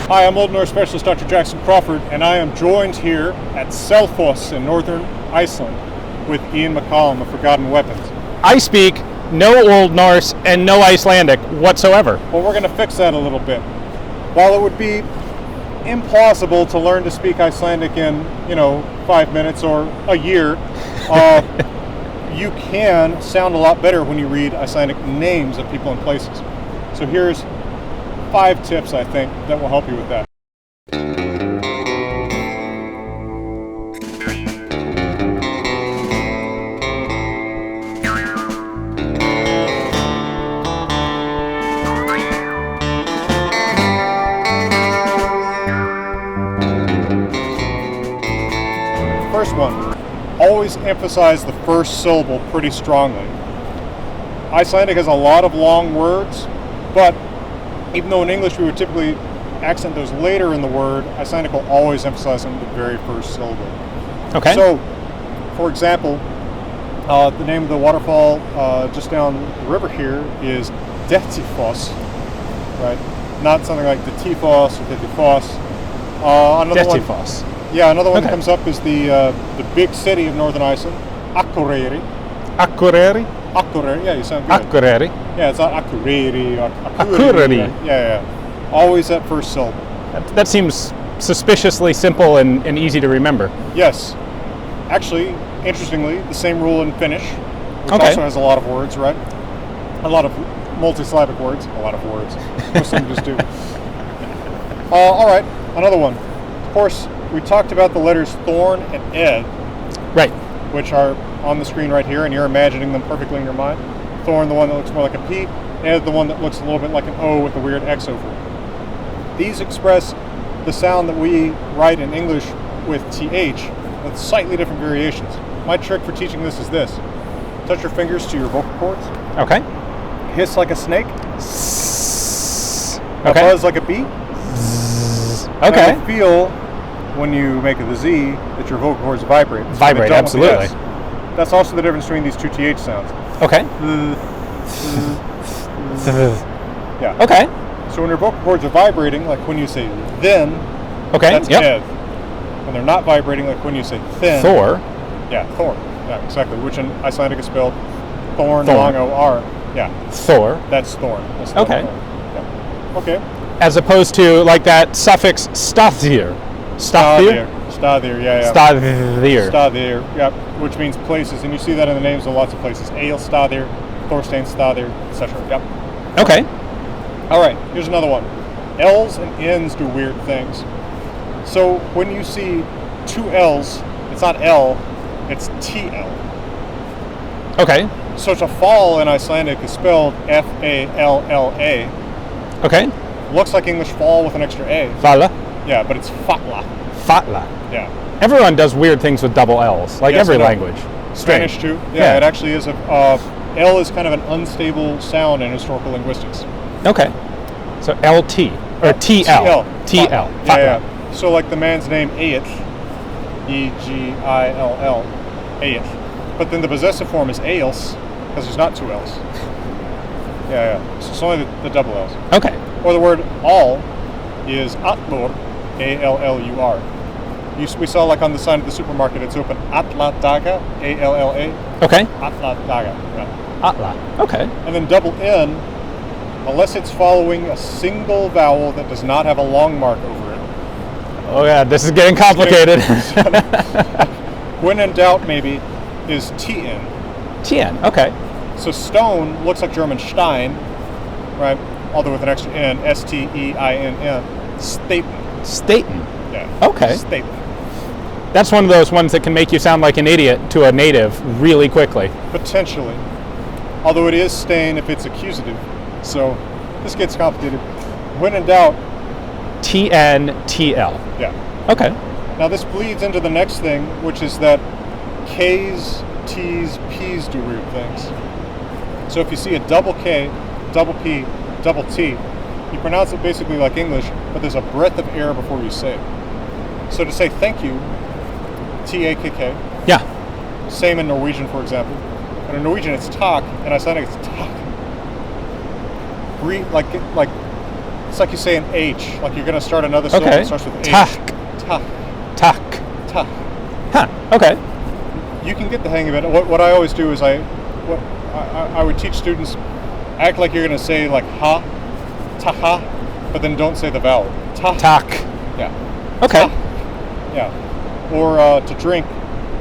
Hi, I'm Old Norse specialist Dr. Jackson Crawford, and I am joined here at Selfoss in northern Iceland with Ian McCollum of Forgotten Weapons. I speak no Old Norse and no Icelandic whatsoever. Well, we're going to fix that a little bit. While it would be impossible to learn to speak Icelandic in, 5 minutes or a year, you can sound a lot better when you read Icelandic names of people and places. So here's 5 tips, I think, that will help you with that. First one, always emphasize the first syllable pretty strongly. Icelandic has a lot of long words, but even though in English we would typically accent those later in the word, Icelandic will always emphasize them the very first syllable. Okay. So, for example, the name of the waterfall just down the river here is Dettifoss, right? Not something like Dettifoss or Dettifoss. Dettifoss. Another one that comes up is the big city of northern Iceland, Akureyri. Akureyri? Akureyri, yeah, you sound good. Akureyri. Yeah, it's not Akureyri or Akureyri. Yeah. Always that first syllable. That seems suspiciously simple and easy to remember. Yes. Actually, interestingly, the same rule in Finnish, which also has a lot of words, right? A lot of multisyllabic words. A lot of words. Most of them just do. All right, another one. Of course, we talked about the letters Thorn and Ed. Right. Which are on the screen right here, and you're imagining them perfectly in your mind. Thorn, the one that looks more like a P, Ed, the one that looks a little bit like an O with a weird X over it. These express the sound that we write in English with TH with slightly different variations. My trick for teaching this is this. Touch your fingers to your vocal cords. Okay. Hiss like a snake. Okay. Buzz like a bee. Okay. And feel when you make the Z that your vocal cords vibrate. Vibrate, absolutely. That's also the difference between these two TH sounds. Okay. Yeah. Okay. So when your vocal cords are vibrating, like when you say then, that's Ed. When they're not vibrating, like when you say thin. Thor. Yeah, Thor. Yeah, exactly. Which in Icelandic is spelled Thorn. Long O-R. Yeah. Thor. That's Thorn. That's okay. Thorn. Yeah. Okay. As opposed to like that suffix staðir. Staðir, yeah. Staðir, yeah, which means places, and you see that in the names of lots of places. Egilsstaðir, Thorsteinstaðir, etc. Yep. Okay. All right, here's another one. L's and N's do weird things. So when you see 2 L's, it's not L, it's TL. Okay. So to fall in Icelandic is spelled F-A-L-L-A. Okay. Looks like English fall with an extra A. Falla. Yeah, but it's fatla. Fatla. Yeah. Everyone does weird things with double L's, like every language. Spanish too. Yeah, it actually is L is kind of an unstable sound in historical linguistics. Okay. So LT or TL. TL. Yeah. So like the man's name Egil, E-G-I-L-L, Egil. But then the possessive form is Egils because there's not 2 L's. Yeah. So it's only the double L's. Okay. Or the word all is Allur, A-L-L-U-R. We saw like on the sign of the supermarket, it's open Alla daga, A-L-L-A. Okay. Alla daga. Yeah. Alla. Okay. And then double N, unless it's following a single vowel that does not have a long mark over it. Oh yeah, this is getting complicated. When in doubt, maybe, is TN. TN, okay. So stone looks like German Stein, right? Although with an extra N, S-T-E-I-N-N. Staten. Yeah. Okay. Staten. That's one of those ones that can make you sound like an idiot to a native really quickly. Potentially. Although it is stain if it's accusative. So this gets complicated. When in doubt, T-N-T-L. Yeah. Okay. Now this bleeds into the next thing, which is that K's, T's, P's do weird things. So if you see a double K, double P, double T, you pronounce it basically like English, but there's a breath of air before you say it. So to say thank you, T-A-K-K. Yeah. Same in Norwegian, for example. And in Norwegian it's tak, and Icelandic it's tak. Breathe, like It's like you say an H, like you're going to start another syllable Okay. that starts with H. Tak. Tak. Tak. Tak. Huh. Okay. You can get the hang of it. What I always do is I would teach students, act like you're going to say like ha, taha, but then don't say the vowel. Ta. Tak. Yeah. Okay. Ta. Yeah. Or to drink,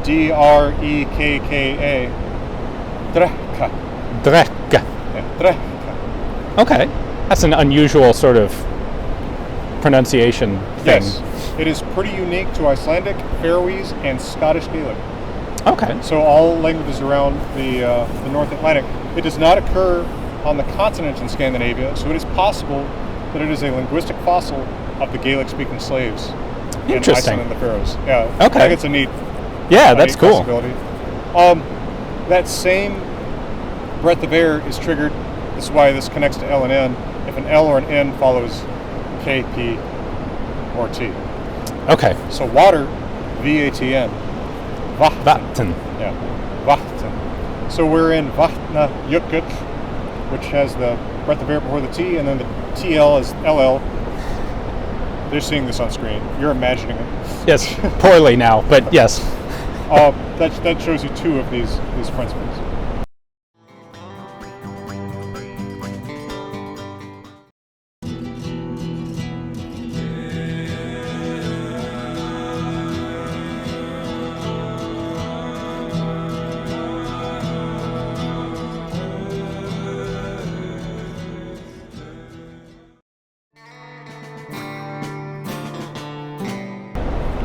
D-R-E-K-K-A. Drekka. Drekka. Yeah. Drekka. Okay. That's an unusual sort of pronunciation thing. Yes. It is pretty unique to Icelandic, Faroese, and Scottish Gaelic. Okay. So all languages around the North Atlantic. It does not occur on the continent in Scandinavia, so it is possible that it is a linguistic fossil of the Gaelic-speaking slaves in Interesting. Iceland and the Faroes. Yeah, Okay. I think it's a neat, Yeah, that's neat cool. possibility. That same breadth of air is triggered. This is why this connects to L and N. If an L or an N follows K, P, or T. Okay. So water, V-A-T-N. Vatten. Yeah, Vatn. So we're in Vatna Jökull, which has the breath of air before the T, and then the TL is LL. They're seeing this on screen. You're imagining it. Yes, poorly now, but yes. That shows you two of these principles.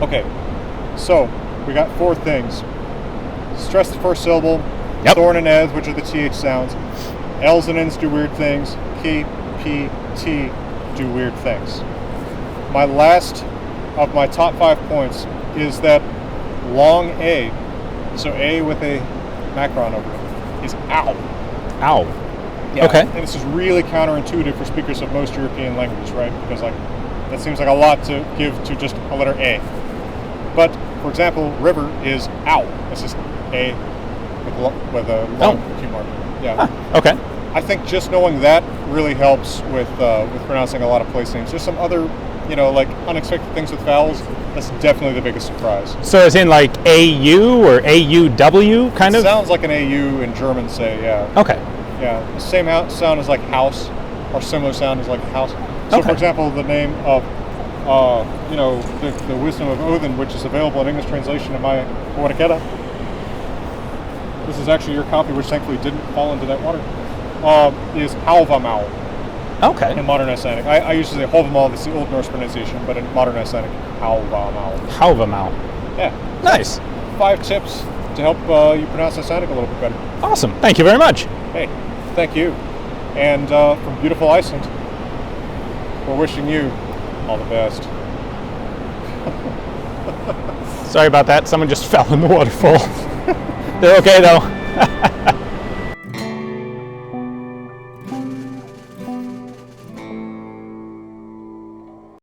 Okay, so we got four things. Stress the first syllable. Yep. Thorn and Ed, which are the TH sounds. L's and N's do weird things. K, P, T do weird things. My last of my top 5 points is that long A, so A with a macron over it, is ow. Ow. Yeah. Okay. And this is really counterintuitive for speakers of most European languages, right? Because like that seems like a lot to give to just a letter A. But for example, river is ow. This is A with a long Q mark. Yeah. Huh. Okay. I think just knowing that really helps with pronouncing a lot of place names. There's some other, like unexpected things with vowels. That's definitely the biggest surprise. So as in like AU or AUW kind of? Sounds like an AU in German, say, yeah. Okay. Yeah, the same sound as like house, or similar sound as like house. So, Okay. for example, the name of, the wisdom of Odin, which is available in English translation in my Orikeda. This is actually your copy, which thankfully didn't fall into that water. Is Halvamal Okay. in modern Icelandic. I used to say Halvamal. That's the Old Norse pronunciation, but in modern Icelandic, Halvamal. Halvamau. Yeah. Nice. 5 tips to help you pronounce Icelandic a little bit better. Awesome. Thank you very much. Hey, thank you. And from beautiful Iceland, we're wishing you all the best. Sorry about that. Someone just fell in the waterfall. They're okay though.